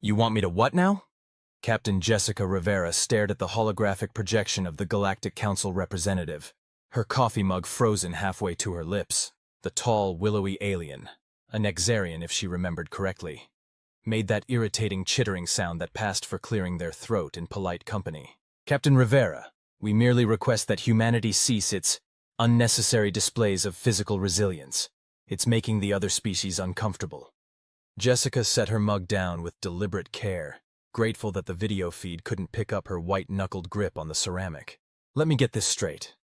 You want me to what now? Captain Jessica Rivera stared at the holographic projection of the Galactic Council representative, her coffee mug frozen halfway to her lips. The tall, willowy alien, a Nexarian if she remembered correctly, made that irritating chittering sound that passed for clearing their throat in polite company. Captain Rivera, we merely request that humanity cease its unnecessary displays of physical resilience. It's making the other species uncomfortable. Jessica set her mug down with deliberate care, grateful that the video feed couldn't pick up her white-knuckled grip on the ceramic. Let me get this straight.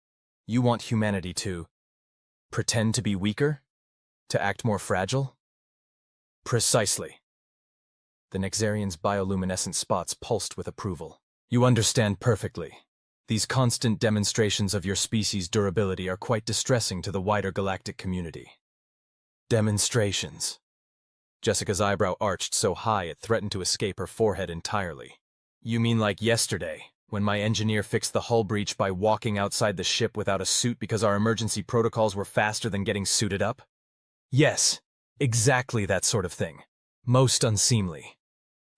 You want humanity to pretend to be weaker? To act more fragile? Precisely. The Nexarian's bioluminescent spots pulsed with approval. You understand perfectly. These constant demonstrations of your species' durability are quite distressing to the wider galactic community. Demonstrations. Jessica's eyebrow arched so high it threatened to escape her forehead entirely. You mean like yesterday, when my engineer fixed the hull breach by walking outside the ship without a suit because our emergency protocols were faster than getting suited up? Yes, exactly that sort of thing. Most unseemly.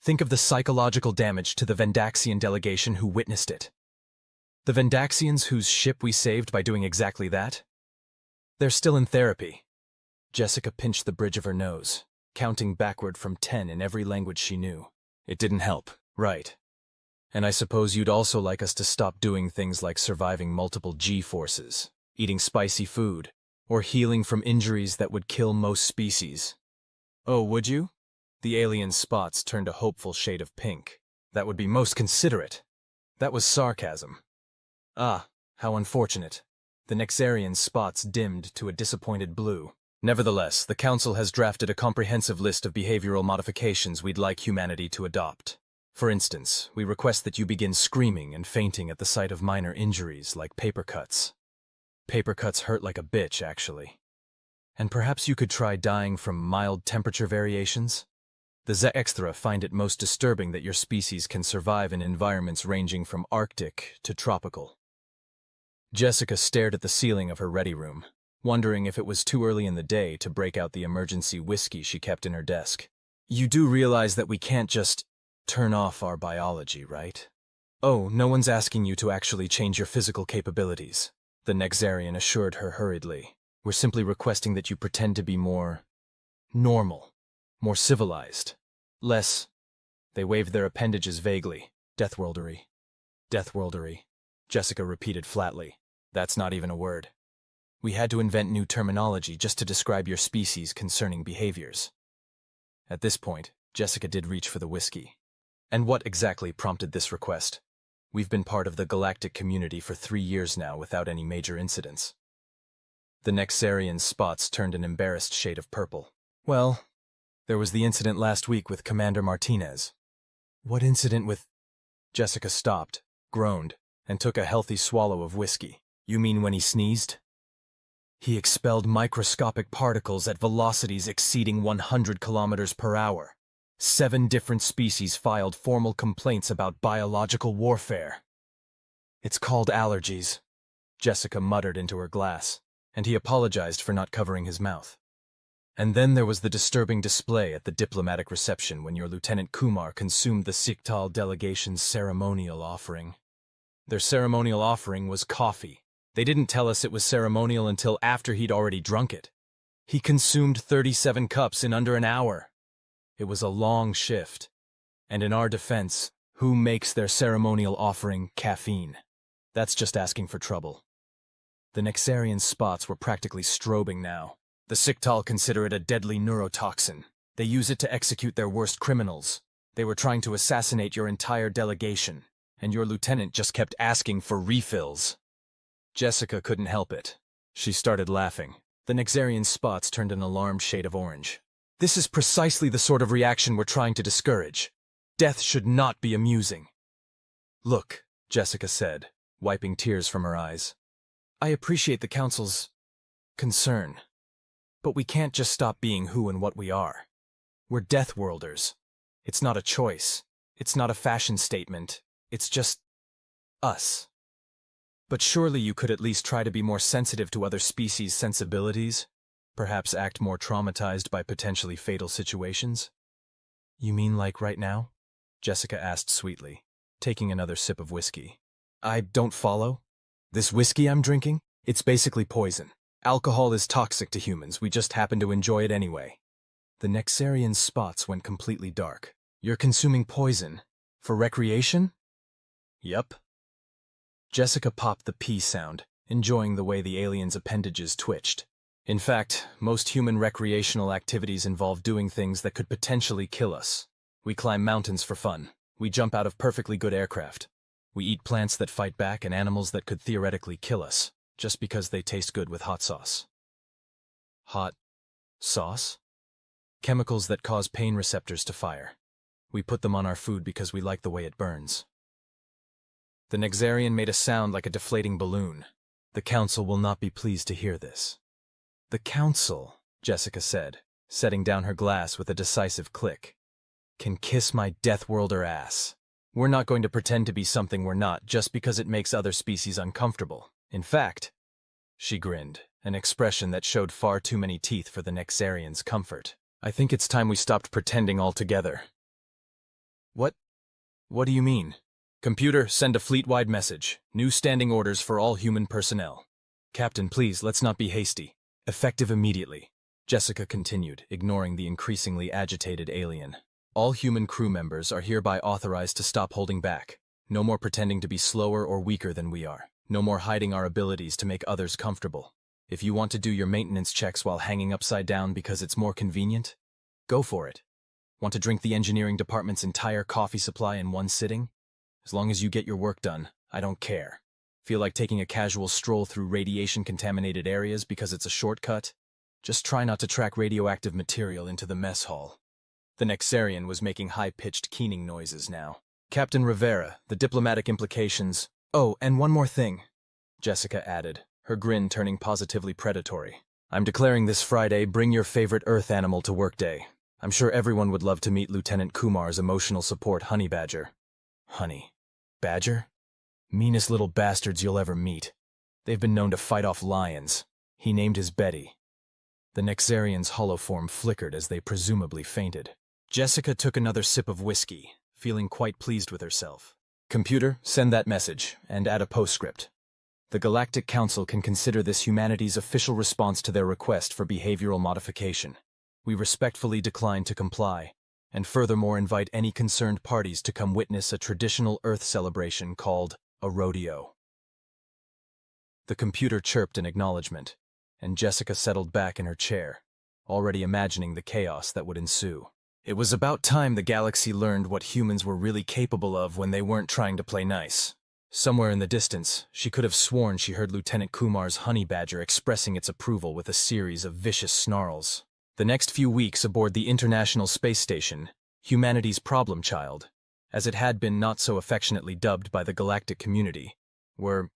Think of the psychological damage to the Vendaxian delegation who witnessed it. The Vendaxians whose ship we saved by doing exactly that? They're still in therapy. Jessica pinched the bridge of her nose, counting backward from 10 in every language she knew. It didn't help, right? And I suppose you'd also like us to stop doing things like surviving multiple G-forces, eating spicy food, or healing from injuries that would kill most species. Oh, would you? The alien's spots turned a hopeful shade of pink. That would be most considerate. That was sarcasm. Ah, how unfortunate. The Nexarian's spots dimmed to a disappointed blue. Nevertheless, the Council has drafted a comprehensive list of behavioral modifications we'd like humanity to adopt. For instance, we request that you begin screaming and fainting at the sight of minor injuries like paper cuts. Paper cuts hurt like a bitch, actually. And perhaps you could try dying from mild temperature variations? The Zextra find it most disturbing that your species can survive in environments ranging from Arctic to tropical. Jessica stared at the ceiling of her ready room, wondering if it was too early in the day to break out the emergency whiskey she kept in her desk. You do realize that we can't just turn off our biology, right? Oh, no one's asking you to actually change your physical capabilities, the Nexarian assured her hurriedly. We're simply requesting that you pretend to be more normal, more civilized, less. They waved their appendages vaguely. Deathworldery. Deathworldery, Jessica repeated flatly. That's not even a word. We had to invent new terminology just to describe your species' concerning behaviors. At this point, Jessica did reach for the whiskey. And what exactly prompted this request? We've been part of the galactic community for 3 years now without any major incidents. The Nexarian's spots turned an embarrassed shade of purple. Well, there was the incident last week with Commander Martinez. What incident with... Jessica stopped, groaned, and took a healthy swallow of whiskey. You mean when he sneezed? He expelled microscopic particles at velocities exceeding 100 kilometers per hour. 7 different species filed formal complaints about biological warfare. It's called allergies, Jessica muttered into her glass, and he apologized for not covering his mouth. And then there was the disturbing display at the diplomatic reception when your Lieutenant Kumar consumed the Siktal delegation's ceremonial offering. Their ceremonial offering was coffee. They didn't tell us it was ceremonial until after he'd already drunk it. He consumed 37 cups in under an hour. It was a long shift. And in our defense, who makes their ceremonial offering caffeine? That's just asking for trouble. The Nexarian spots were practically strobing now. The Siktal consider it a deadly neurotoxin. They use it to execute their worst criminals. They were trying to assassinate your entire delegation, and your lieutenant just kept asking for refills. Jessica couldn't help it. She started laughing. The Nexarian spots turned an alarmed shade of orange. This is precisely the sort of reaction we're trying to discourage. Death should not be amusing. Look, Jessica said, wiping tears from her eyes. I appreciate the Council's concern, but we can't just stop being who and what we are. We're deathworlders. It's not a choice. It's not a fashion statement. It's just us. But surely you could at least try to be more sensitive to other species' sensibilities? Perhaps act more traumatized by potentially fatal situations? You mean like right now? Jessica asked sweetly, taking another sip of whiskey. I don't follow. This whiskey I'm drinking? It's basically poison. Alcohol is toxic to humans, we just happen to enjoy it anyway. The Nexarian's spots went completely dark. You're consuming poison? For recreation? Yup. Jessica popped the P sound, enjoying the way the alien's appendages twitched. In fact, most human recreational activities involve doing things that could potentially kill us. We climb mountains for fun. We jump out of perfectly good aircraft. We eat plants that fight back and animals that could theoretically kill us, just because they taste good with hot sauce. Hot sauce? Chemicals that cause pain receptors to fire. We put them on our food because we like the way it burns. The Nexarian made a sound like a deflating balloon. The Council will not be pleased to hear this. The Council, Jessica said, setting down her glass with a decisive click, can kiss my deathworlder ass. We're not going to pretend to be something we're not just because it makes other species uncomfortable. In fact, she grinned, an expression that showed far too many teeth for the Nexarian's comfort. I think it's time we stopped pretending altogether. What do you mean? Computer, send a fleet-wide message. New standing orders for all human personnel. Captain, please, let's not be hasty. Effective immediately. Jessica continued, ignoring the increasingly agitated alien. All human crew members are hereby authorized to stop holding back. No more pretending to be slower or weaker than we are. No more hiding our abilities to make others comfortable. If you want to do your maintenance checks while hanging upside down because it's more convenient, go for it. Want to drink the engineering department's entire coffee supply in one sitting? As long as you get your work done, I don't care. Feel like taking a casual stroll through radiation-contaminated areas because it's a shortcut? Just try not to track radioactive material into the mess hall. The Nexarian was making high-pitched keening noises now. Captain Rivera, the diplomatic implications... Oh, and one more thing, Jessica added, her grin turning positively predatory. I'm declaring this Friday Bring Your Favorite Earth Animal to Work Day. I'm sure everyone would love to meet Lieutenant Kumar's emotional support honey badger. Honey badger? Meanest little bastards you'll ever meet. They've been known to fight off lions. He named his Betty. The Nexarian's hollow form flickered as they presumably fainted. Jessica took another sip of whiskey, feeling quite pleased with herself. Computer, send that message, and add a postscript. The Galactic Council can consider this humanity's official response to their request for behavioral modification. We respectfully decline to comply, and furthermore invite any concerned parties to come witness a traditional Earth celebration called a rodeo. The computer chirped in acknowledgement, and Jessica settled back in her chair, already imagining the chaos that would ensue. It was about time the galaxy learned what humans were really capable of when they weren't trying to play nice. Somewhere in the distance, she could have sworn she heard Lieutenant Kumar's honey badger expressing its approval with a series of vicious snarls. The next few weeks aboard the International Space Station, humanity's problem child, as it had been not so affectionately dubbed by the galactic community, were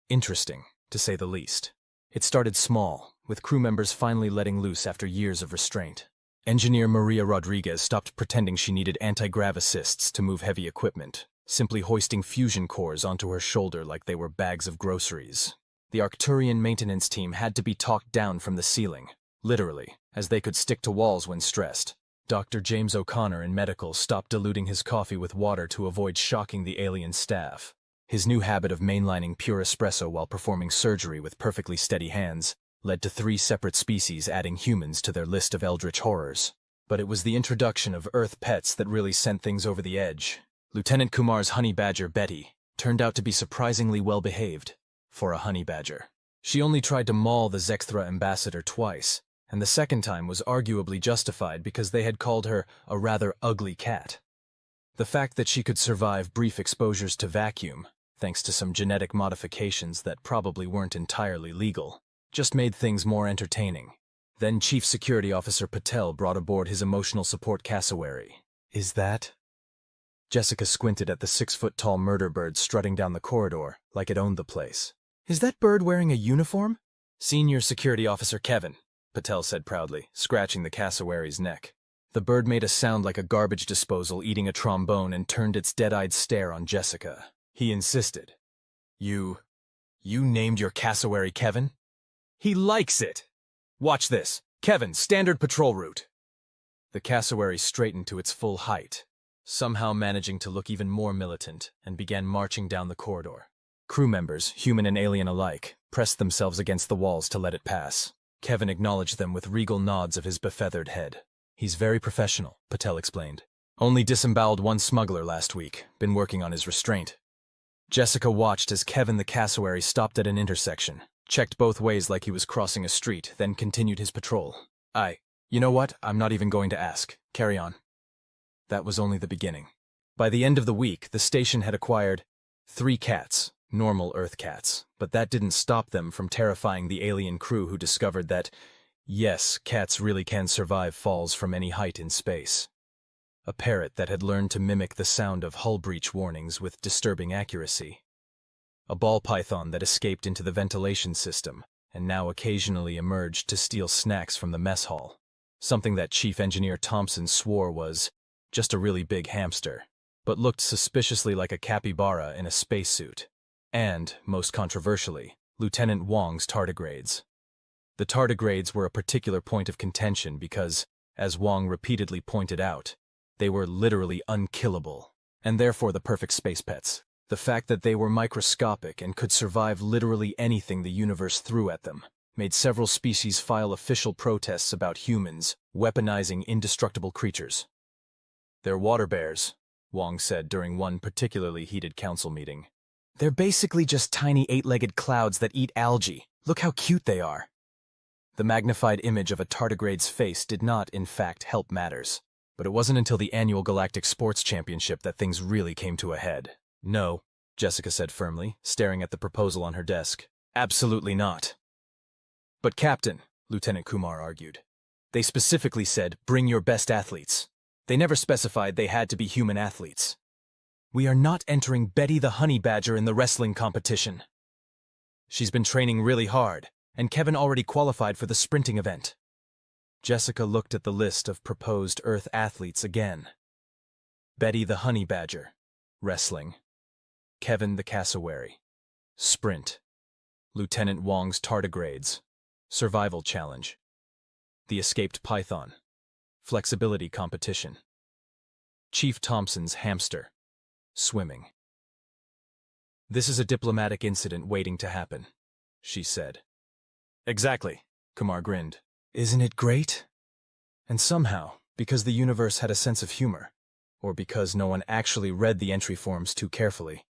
interesting, to say the least. It started small, with crew members finally letting loose after years of restraint. Engineer Maria Rodriguez stopped pretending she needed anti-grav assists to move heavy equipment, simply hoisting fusion cores onto her shoulder like they were bags of groceries. The Arcturian maintenance team had to be talked down from the ceiling, literally, as they could stick to walls when stressed. Dr. James O'Connor in medical stopped diluting his coffee with water to avoid shocking the alien staff. His new habit of mainlining pure espresso while performing surgery with perfectly steady hands led to 3 separate species adding humans to their list of eldritch horrors. But it was the introduction of Earth pets that really sent things over the edge. Lieutenant Kumar's honey badger, Betty, turned out to be surprisingly well-behaved for a honey badger. She only tried to maul the Zexthra ambassador twice, and the second time was arguably justified because they had called her a rather ugly cat. The fact that she could survive brief exposures to vacuum, thanks to some genetic modifications that probably weren't entirely legal, just made things more entertaining. Then Chief Security Officer Patel brought aboard his emotional support cassowary. Is that? Jessica squinted at the 6-foot-tall murder bird strutting down the corridor like it owned the place. Is that bird wearing a uniform? Senior Security Officer Kevin, Patel said proudly, scratching the cassowary's neck. The bird made a sound like a garbage disposal eating a trombone and turned its dead-eyed stare on Jessica. He insisted. You named your cassowary Kevin? He likes it! Watch this. Kevin, standard patrol route. The cassowary straightened to its full height, somehow managing to look even more militant, and began marching down the corridor. Crew members, human and alien alike, pressed themselves against the walls to let it pass. Kevin acknowledged them with regal nods of his befeathered head. He's very professional, Patel explained. Only disemboweled one smuggler last week, been working on his restraint. Jessica watched as Kevin the cassowary stopped at an intersection, checked both ways like he was crossing a street, then continued his patrol. You know what? I'm not even going to ask. Carry on. That was only the beginning. By the end of the week, the station had acquired 3 cats, normal Earth cats, but that didn't stop them from terrifying the alien crew who discovered that, yes, cats really can survive falls from any height in space. A parrot that had learned to mimic the sound of hull breach warnings with disturbing accuracy. A ball python that escaped into the ventilation system and now occasionally emerged to steal snacks from the mess hall. Something that Chief Engineer Thompson swore was just a really big hamster, but looked suspiciously like a capybara in a spacesuit. And, most controversially, Lieutenant Wong's tardigrades. The tardigrades were a particular point of contention because, as Wong repeatedly pointed out, they were literally unkillable, and therefore the perfect space pets. The fact that they were microscopic and could survive literally anything the universe threw at them made several species file official protests about humans weaponizing indestructible creatures. "They're water bears," Wong said during one particularly heated council meeting. "They're basically just tiny 8-legged clouds that eat algae. Look how cute they are." The magnified image of a tardigrade's face did not, in fact, help matters. But it wasn't until the annual Galactic Sports Championship that things really came to a head. "No," Jessica said firmly, staring at the proposal on her desk. "Absolutely not." "But Captain," Lieutenant Kumar argued, "they specifically said, bring your best athletes. They never specified they had to be human athletes. We are not entering Betty the Honey Badger in the wrestling competition. She's been training really hard, and Kevin already qualified for the sprinting event." Jessica looked at the list of proposed Earth athletes again. Betty the Honey Badger, wrestling. Kevin the Cassowary, sprint. Lieutenant Wong's tardigrades, survival challenge. The escaped python, flexibility competition. Chief Thompson's hamster, swimming. "This is a diplomatic incident waiting to happen," she said. "Exactly," Kumar grinned. "Isn't it great?" And somehow, because the universe had a sense of humor, or because no one actually read the entry forms too carefully,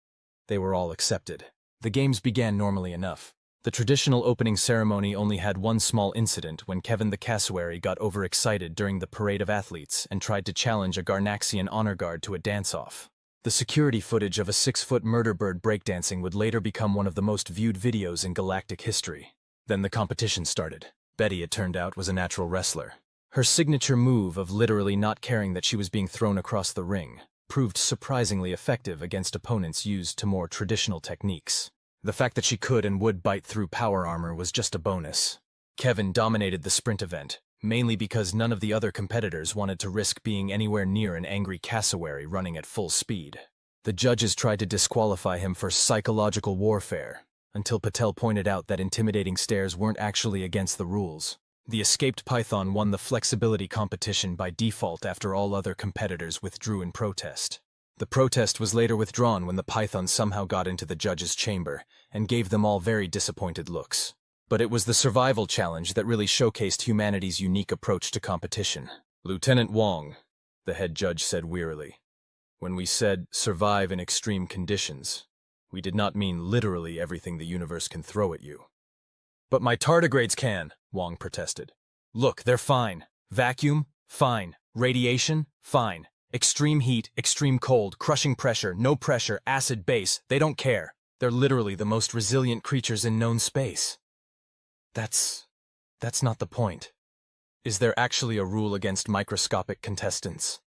they were all accepted. The games began normally enough. The traditional opening ceremony only had one small incident when Kevin the Cassowary got overexcited during the parade of athletes and tried to challenge a Garnaxian honor guard to a dance-off. The security footage of a 6-foot murder bird breakdancing would later become one of the most viewed videos in galactic history. Then the competition started. Betty, it turned out, was a natural wrestler. Her signature move of literally not caring that she was being thrown across the ring proved surprisingly effective against opponents used to more traditional techniques. The fact that she could and would bite through power armor was just a bonus. Kevin dominated the sprint event, mainly because none of the other competitors wanted to risk being anywhere near an angry cassowary running at full speed. The judges tried to disqualify him for psychological warfare, until Patel pointed out that intimidating stares weren't actually against the rules. The escaped python won the flexibility competition by default after all other competitors withdrew in protest. The protest was later withdrawn when the python somehow got into the judges' chamber and gave them all very disappointed looks. But it was the survival challenge that really showcased humanity's unique approach to competition. "Lieutenant Wong," the head judge said wearily, "when we said survive in extreme conditions, we did not mean literally everything the universe can throw at you." "But my tardigrades can," Wong protested. "Look, they're fine. Vacuum? Fine. Radiation? Fine. Extreme heat, extreme cold, crushing pressure, no pressure, acid base, they don't care. They're literally the most resilient creatures in known space." That's not the point. Is there actually a rule against microscopic contestants?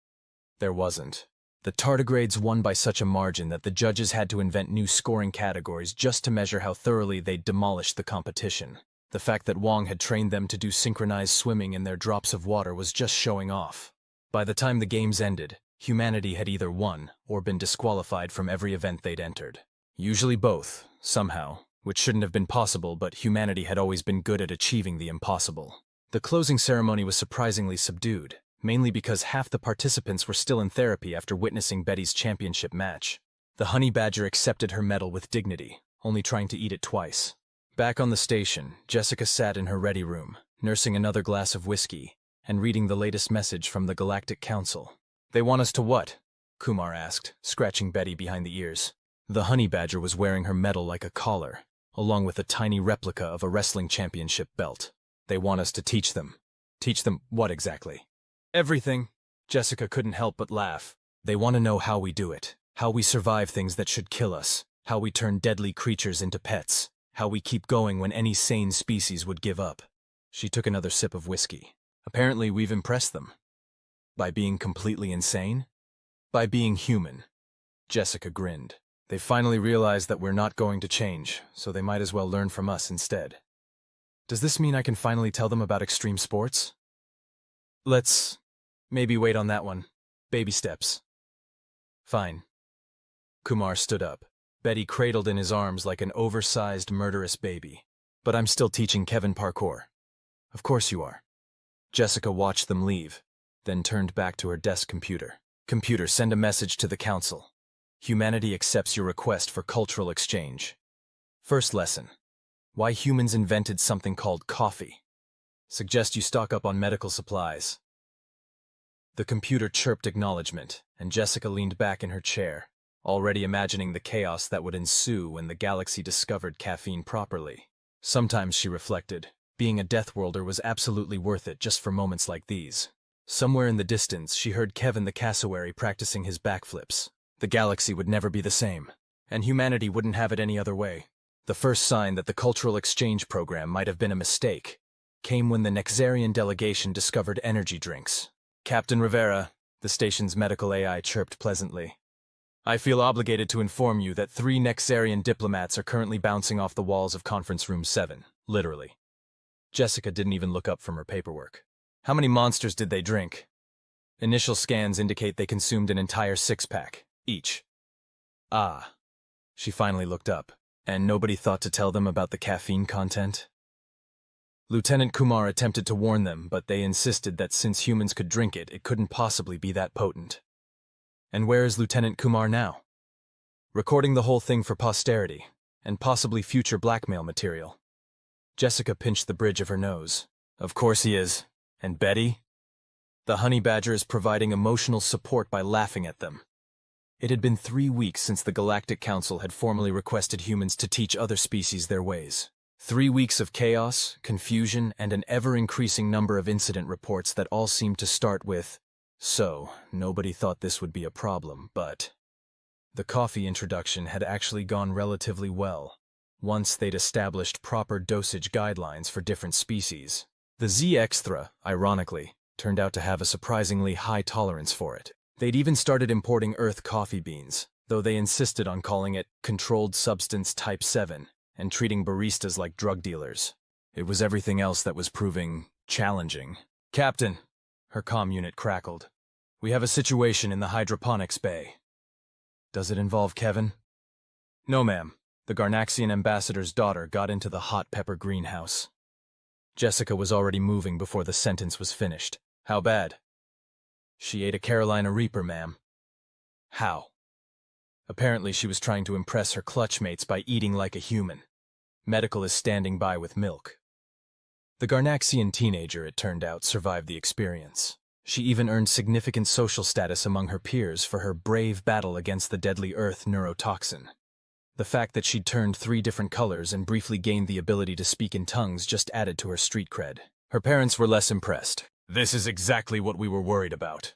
There wasn't. The tardigrades won by such a margin that the judges had to invent new scoring categories just to measure how thoroughly they'd demolished the competition. The fact that Wong had trained them to do synchronized swimming in their drops of water was just showing off. By the time the games ended, humanity had either won or been disqualified from every event they'd entered. Usually both, somehow, which shouldn't have been possible, but humanity had always been good at achieving the impossible. The closing ceremony was surprisingly subdued. mainly because half the participants were still in therapy after witnessing Betty's championship match. The honey badger accepted her medal with dignity, only trying to eat it twice. Back on the station, Jessica sat in her ready room, nursing another glass of whiskey, and reading the latest message from the Galactic Council. "They want us to what?" Kumar asked, scratching Betty behind the ears. The honey badger was wearing her medal like a collar, along with a tiny replica of a wrestling championship belt. "They want us to teach them." "Teach them what exactly?" "Everything." Jessica couldn't help but laugh. "They want to know how we do it, how we survive things that should kill us, how we turn deadly creatures into pets, how we keep going when any sane species would give up." She took another sip of whiskey. "Apparently we've impressed them." "By being completely insane?" "By being human." Jessica grinned. "They finally realized that we're not going to change, so they might as well learn from us instead." "Does this mean I can finally tell them about extreme sports?" "Let's maybe wait on that one. Baby steps." "Fine." Kumar stood up, Betty cradled in his arms like an oversized, murderous baby. "But I'm still teaching Kevin parkour." "Of course you are." Jessica watched them leave, then turned back to her desk computer. "Computer, send a message to the council. Humanity accepts your request for cultural exchange. First lesson: why humans invented something called coffee. Suggest you stock up on medical supplies." The computer chirped acknowledgement, and Jessica leaned back in her chair, already imagining the chaos that would ensue when the galaxy discovered caffeine properly. Sometimes, she reflected, being a deathworlder was absolutely worth it just for moments like these. Somewhere in the distance, she heard Kevin the cassowary practicing his backflips. The galaxy would never be the same, and humanity wouldn't have it any other way. The first sign that the cultural exchange program might have been a mistake came when the Nexarian delegation discovered energy drinks. "Captain Rivera," the station's medical AI chirped pleasantly, "I feel obligated to inform you that 3 Nexarian diplomats are currently bouncing off the walls of Conference Room 7, literally." Jessica didn't even look up from her paperwork. "How many monsters did they drink?" "Initial scans indicate they consumed an entire 6-pack, each." "Ah." She finally looked up. "And nobody thought to tell them about the caffeine content?" Lieutenant Kumar attempted to warn them, but they insisted that since humans could drink it, it couldn't possibly be that potent. "And where is Lieutenant Kumar now?" "Recording the whole thing for posterity, and possibly future blackmail material." Jessica pinched the bridge of her nose. "Of course he is. And Betty?" "The honey badger is providing emotional support by laughing at them." It had been 3 weeks since the Galactic Council had formally requested humans to teach other species their ways. 3 weeks of chaos, confusion, and an ever-increasing number of incident reports that all seemed to start with, "So, nobody thought this would be a problem, but..." The coffee introduction had actually gone relatively well, once they'd established proper dosage guidelines for different species. The Z Extra, ironically, turned out to have a surprisingly high tolerance for it. They'd even started importing Earth coffee beans, though they insisted on calling it Controlled Substance Type 7 and treating baristas like drug dealers. It was everything else that was proving challenging. "Captain," her comm unit crackled, "we have a situation in the hydroponics bay." "Does it involve Kevin?" "No, ma'am. The Garnaxian ambassador's daughter got into the hot pepper greenhouse." Jessica was already moving before the sentence was finished. "How bad?" "She ate a Carolina Reaper, ma'am." "How?" "Apparently she was trying to impress her clutchmates by eating like a human. Medical is standing by with milk." The Garnaxian teenager, it turned out, survived the experience. She even earned significant social status among her peers for her brave battle against the deadly Earth neurotoxin. The fact that she'd turned 3 different colors and briefly gained the ability to speak in tongues just added to her street cred. Her parents were less impressed. "This is exactly what we were worried about."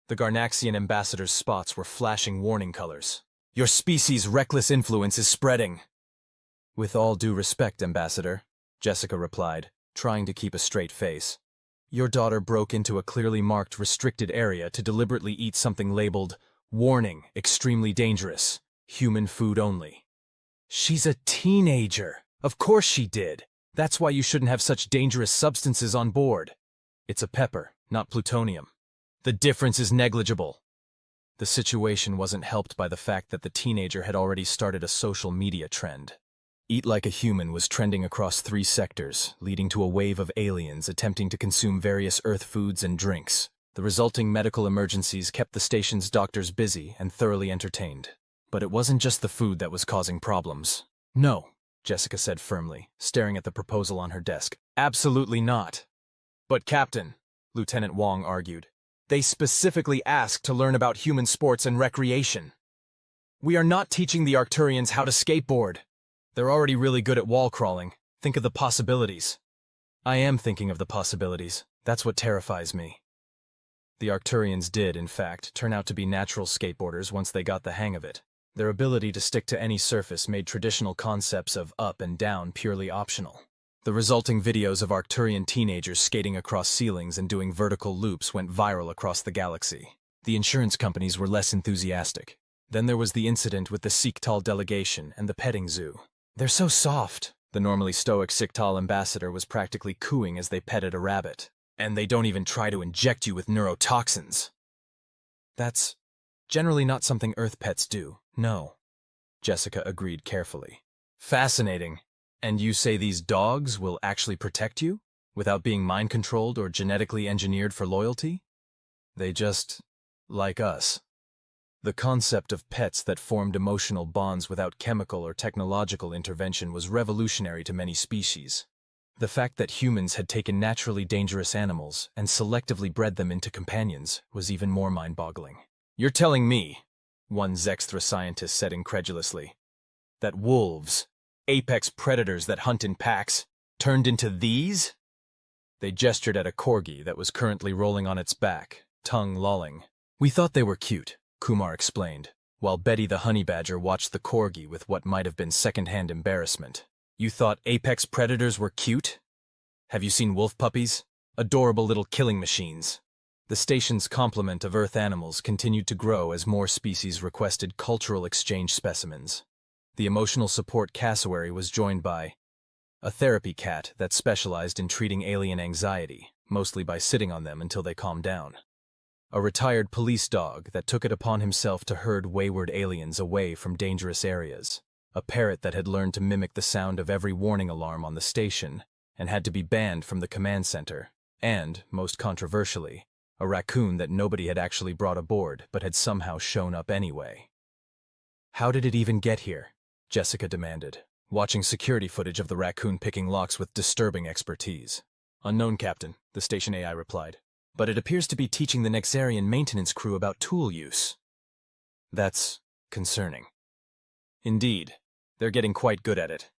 The Garnaxian ambassador's spots were flashing warning colors. "Your species' reckless influence is spreading." "With all due respect, Ambassador," Jessica replied, trying to keep a straight face. "Your daughter broke into a clearly marked restricted area to deliberately eat something labeled, 'Warning, extremely dangerous, human food only.'" "She's a teenager. Of course she did. That's why you shouldn't have such dangerous substances on board." "It's a pepper, not plutonium. The difference is negligible." The situation wasn't helped by the fact that the teenager had already started a social media trend. Eat Like a Human was trending across 3 sectors, leading to a wave of aliens attempting to consume various Earth foods and drinks, the The resulting medical emergencies kept the station's doctors busy and thoroughly entertained. But it wasn't just the food that was causing problems. No, Jessica said firmly, staring at the proposal on her desk. Absolutely not. But Captain, Lieutenant Wong argued, they specifically asked to learn about human sports and recreation. We are not teaching the Arcturians how to skateboard. They're already really good at wall crawling. Think of the possibilities. I am thinking of the possibilities. That's what terrifies me. The Arcturians did, in fact, turn out to be natural skateboarders once they got the hang of it. Their ability to stick to any surface made traditional concepts of up and down purely optional. The resulting videos of Arcturian teenagers skating across ceilings and doing vertical loops went viral across the galaxy. The insurance companies were less enthusiastic. Then there was the incident with the Siktal delegation and the petting zoo. They're so soft. The normally stoic Siktal ambassador was practically cooing as they petted a rabbit. And they don't even try to inject you with neurotoxins. That's generally not something Earth pets do, no. Jessica agreed carefully. Fascinating. And you say these dogs will actually protect you, without being mind-controlled or genetically engineered for loyalty? They just like us. The concept of pets that formed emotional bonds without chemical or technological intervention was revolutionary to many species. The fact that humans had taken naturally dangerous animals and selectively bred them into companions was even more mind-boggling. You're telling me, one Zextra scientist said incredulously, that wolves, apex predators that hunt in packs, turned into these? They gestured at a corgi that was currently rolling on its back, tongue lolling. We thought they were cute, Kumar explained, while Betty the honey badger watched the corgi with what might have been second-hand embarrassment. You thought apex predators were cute? Have you seen wolf puppies? Adorable little killing machines. The station's complement of Earth animals continued to grow as more species requested cultural exchange specimens. The emotional support cassowary was joined by a therapy cat that specialized in treating alien anxiety, mostly by sitting on them until they calmed down. A retired police dog that took it upon himself to herd wayward aliens away from dangerous areas. A parrot that had learned to mimic the sound of every warning alarm on the station and had to be banned from the command center. And, most controversially, a raccoon that nobody had actually brought aboard but had somehow shown up anyway. How did it even get here? Jessica demanded, watching security footage of the raccoon picking locks with disturbing expertise. Unknown, Captain, the station AI replied. But it appears to be teaching the Nexarian maintenance crew about tool use. That's concerning. Indeed, they're getting quite good at it.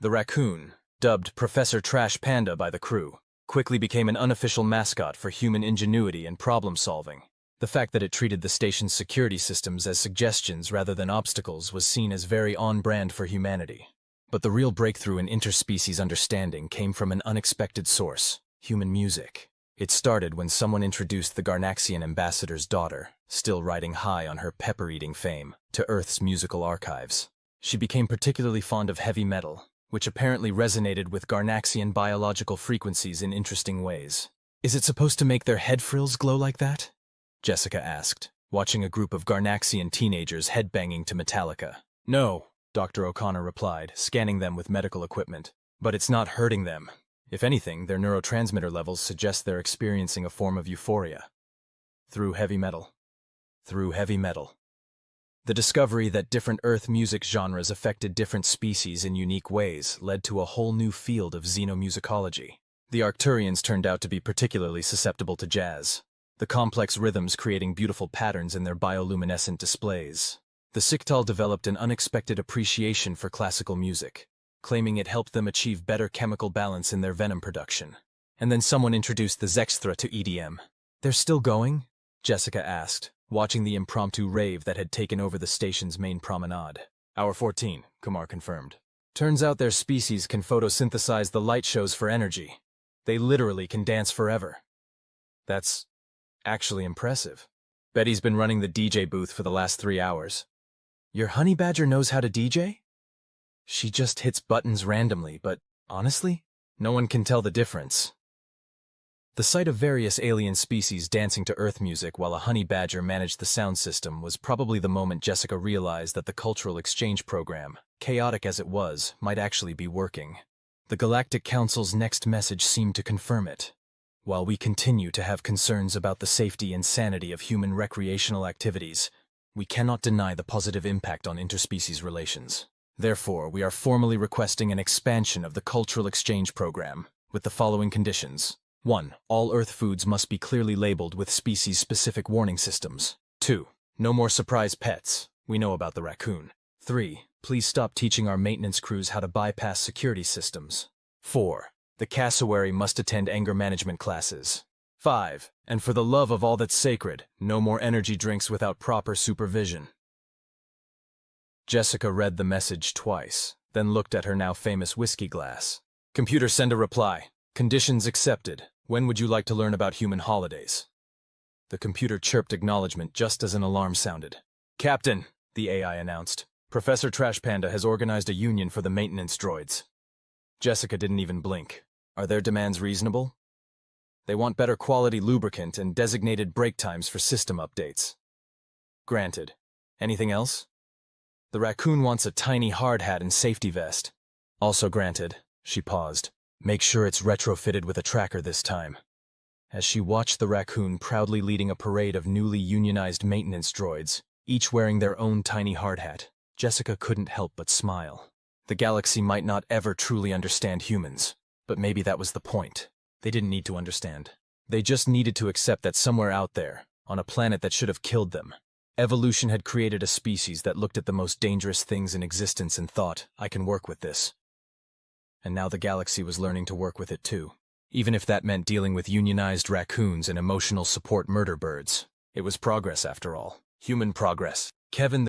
The raccoon, dubbed Professor Trash Panda by the crew, quickly became an unofficial mascot for human ingenuity and problem-solving. The fact that it treated the station's security systems as suggestions rather than obstacles was seen as very on-brand for humanity. But the real breakthrough in interspecies understanding came from an unexpected source, human music. It started when someone introduced the Garnaxian ambassador's daughter, still riding high on her pepper-eating fame, to Earth's musical archives. She became particularly fond of heavy metal, which apparently resonated with Garnaxian biological frequencies in interesting ways. Is it supposed to make their head frills glow like that? Jessica asked, watching a group of Garnaxian teenagers headbanging to Metallica. No, Dr. O'Connor replied, scanning them with medical equipment. But it's not hurting them. If anything, their neurotransmitter levels suggest they're experiencing a form of euphoria. Through heavy metal. Through heavy metal. The discovery that different Earth music genres affected different species in unique ways led to a whole new field of xenomusicology. The Arcturians turned out to be particularly susceptible to jazz, the complex rhythms creating beautiful patterns in their bioluminescent displays. The Siktal developed an unexpected appreciation for classical music, claiming it helped them achieve better chemical balance in their venom production. And then someone introduced the Zextra to EDM. They're still going? Jessica asked, watching the impromptu rave that had taken over the station's main promenade. Hour 14, Kumar confirmed. Turns out their species can photosynthesize the light shows for energy. They literally can dance forever. That's actually impressive. Betty's been running the DJ booth for the last 3 hours. Your honey badger knows how to DJ? She just hits buttons randomly, but honestly, no one can tell the difference. The sight of various alien species dancing to Earth music while a honey badger managed the sound system was probably the moment Jessica realized that the cultural exchange program, chaotic as it was, might actually be working. The Galactic Council's next message seemed to confirm it. While we continue to have concerns about the safety and sanity of human recreational activities, we cannot deny the positive impact on interspecies relations. Therefore, we are formally requesting an expansion of the cultural exchange program, with the following conditions. 1. All Earth foods must be clearly labeled with species-specific warning systems. 2. No more surprise pets. We know about the raccoon. 3. Please stop teaching our maintenance crews how to bypass security systems. 4. The cassowary must attend anger management classes. 5. And for the love of all that's sacred, no more energy drinks without proper supervision. Jessica read the message twice, then looked at her now famous whiskey glass. Computer, send a reply. Conditions accepted. When would you like to learn about human holidays? The computer chirped acknowledgement just as an alarm sounded. Captain, the AI announced, Professor Trash Panda has organized a union for the maintenance droids. Jessica didn't even blink. Are their demands reasonable? They want better quality lubricant and designated break times for system updates. Granted. Anything else? The raccoon wants a tiny hard hat and safety vest. Also granted. She paused. Make sure it's retrofitted with a tracker this time. As she watched the raccoon proudly leading a parade of newly unionized maintenance droids, each wearing their own tiny hard hat, Jessica couldn't help but smile. The galaxy might not ever truly understand humans, but maybe that was the point. They didn't need to understand. They just needed to accept that somewhere out there, on a planet that should have killed them, evolution had created a species that looked at the most dangerous things in existence and thought, I can work with this. And now the galaxy was learning to work with it too. Even if that meant dealing with unionized raccoons and emotional support murder birds. It was progress after all. Human progress. Kevin